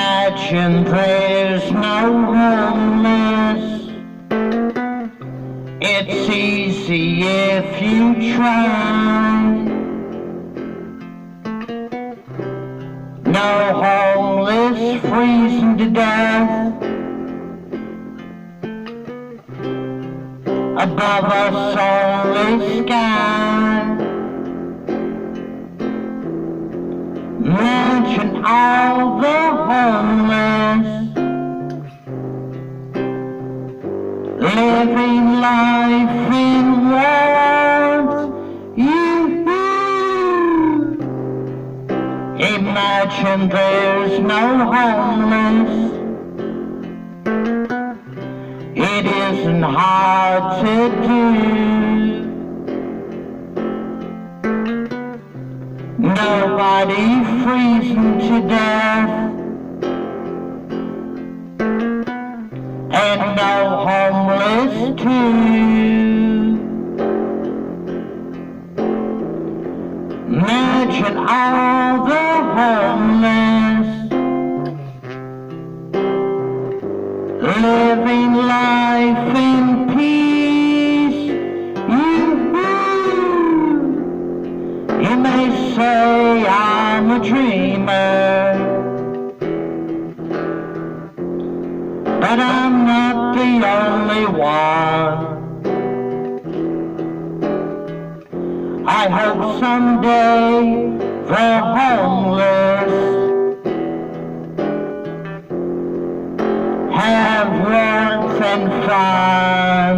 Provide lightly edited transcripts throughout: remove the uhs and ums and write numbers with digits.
Imagine there's no homeless. It's easy if you try. No homeless freezing to death above us only sky. Imagine all the homeless living life in warmth. Imagine there's no homeless. It isn't hard to do. Nobody freezing to death, and no homeless too. Imagine all the homeless living life in peace. You may say I'm a dreamer, but I'm not the only one. I hope someday the homeless have warmth and fun.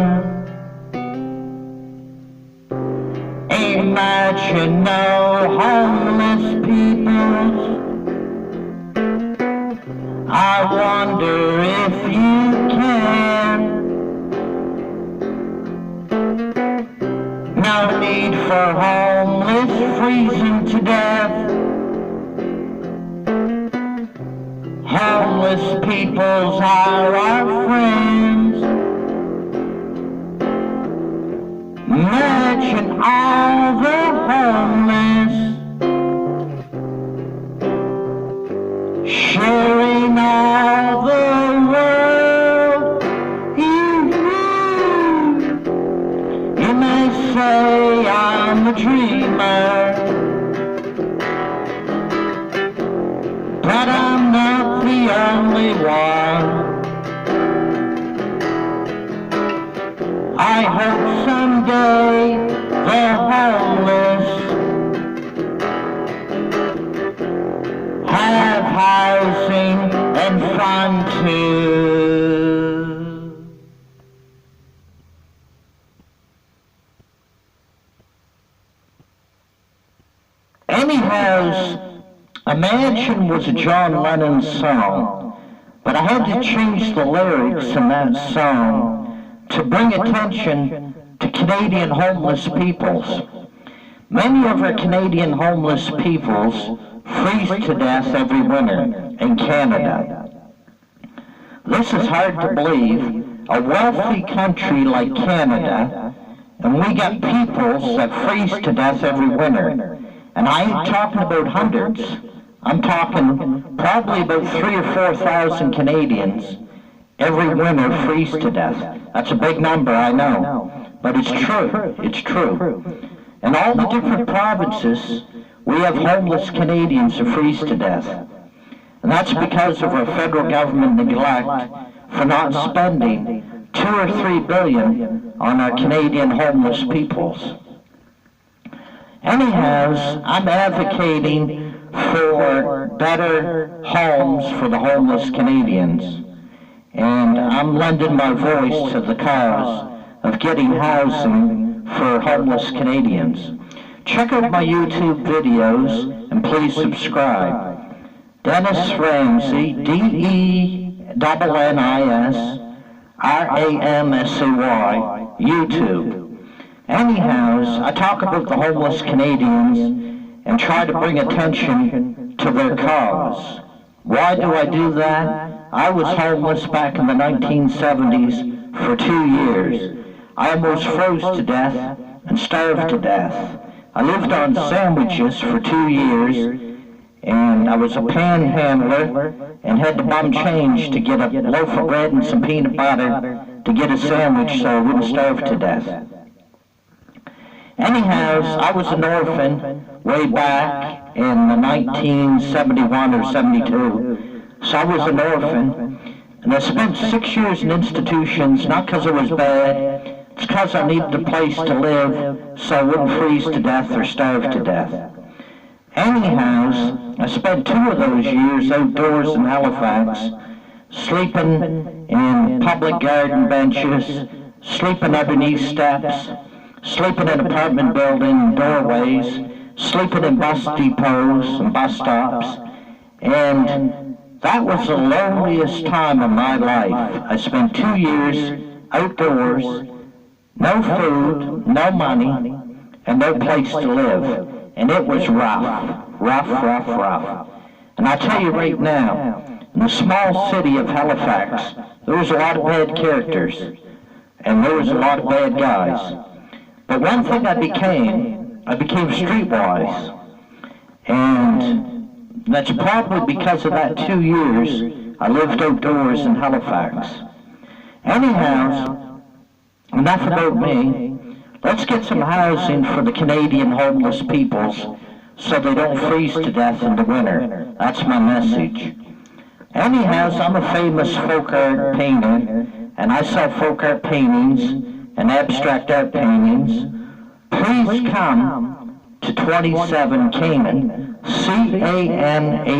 Imagine no homeless people. I wonder if you can. No need for homeless freezing to death. Homeless peoples are our friends. Imagine all the homeless sharing all the world. You may say I'm a dreamer, but I'm not the only one. I hope someday the homeless have housing and fun too. Anyhow, Imagine was a John Lennon song, but I had to change the lyrics in that song to bring attention to Canadian homeless peoples. Many of our Canadian homeless peoples freeze to death every winter in Canada. This is hard to believe, a wealthy country like Canada, and we got peoples that freeze to death every winter. And I ain't talking about hundreds. I'm talking probably about 3,000 or 4,000 Canadians every winter freeze to death. That's a big number, I know, but it's true. It's true. In all the different provinces, we have homeless Canadians who freeze to death. And that's because of our federal government neglect for not spending $2 or $3 billion on our Canadian homeless peoples. Anyhow, I'm advocating for better homes for the homeless Canadians. And I'm lending my voice to the cause of getting housing for homeless Canadians. Check out my YouTube videos and please subscribe. Dennis Ramsay, DENNISRAMSAY, YouTube. Anyhow, I talk about the homeless Canadians and try to bring attention to their cause. Why do I do that? I was homeless back in the 1970s for 2 years. I almost froze to death and starved to death. I lived on sandwiches for 2 years, and I was a panhandler and had to bum change to get a loaf of bread and some peanut butter to get a sandwich so I wouldn't starve to death. Anyhow, I was an orphan way back in 1971 or 72, so I was an orphan, and I spent 6 years in institutions, not because it was bad, it's because I needed a place to live so I wouldn't freeze to death or starve to death. Anyhow, I spent 2 of those years outdoors in Halifax, sleeping in public garden benches, sleeping underneath steps, sleeping in apartment building doorways, sleeping in bus depots and bus stops, and that was the loneliest time of my life. I spent 2 years outdoors, no food, no money, and no place to live. And it was rough. And I'll tell you right now, in the small city of Halifax, there was a lot of bad characters, and there was a lot of bad guys. But one thing I became streetwise. And that's probably because of that 2 years I lived outdoors in Halifax. Anyhow, enough about me. Let's get some housing for the Canadian homeless peoples so they don't freeze to death in the winter. That's my message. Anyhow, I'm a famous folk art painter, and I sell folk art paintings and abstract art paintings. Please come to 27 Canaan, C-A-N-A-A-N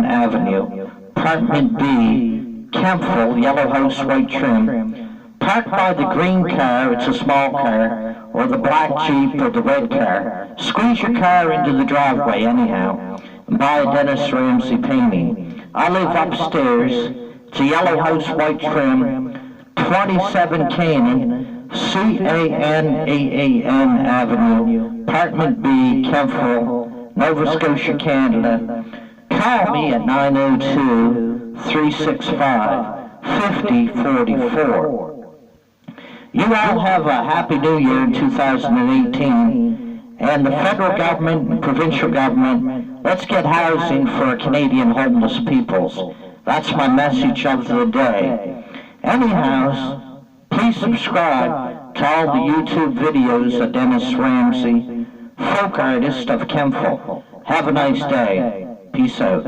Avenue, Apartment B, Kempville, yellow house, white trim. Park by the green car, it's a small car, or the black Jeep or the red car. Squeeze your car into the driveway anyhow, and buy a Dennis Ramsay painting. I live upstairs, it's a yellow house, white trim, 27 Canaan, C-A-N-A-A-N Avenue, Apartment B, Kempville, Nova Scotia, Canada. Call me at 902-365-5044. You all have a happy new year in 2018, and the federal government and provincial government, let's get housing for our Canadian homeless peoples. That's my message of the day. Anyhow, please subscribe to all the YouTube videos of Dennis Ramsay, folk artist of Kempville. Have a nice day. Peace out.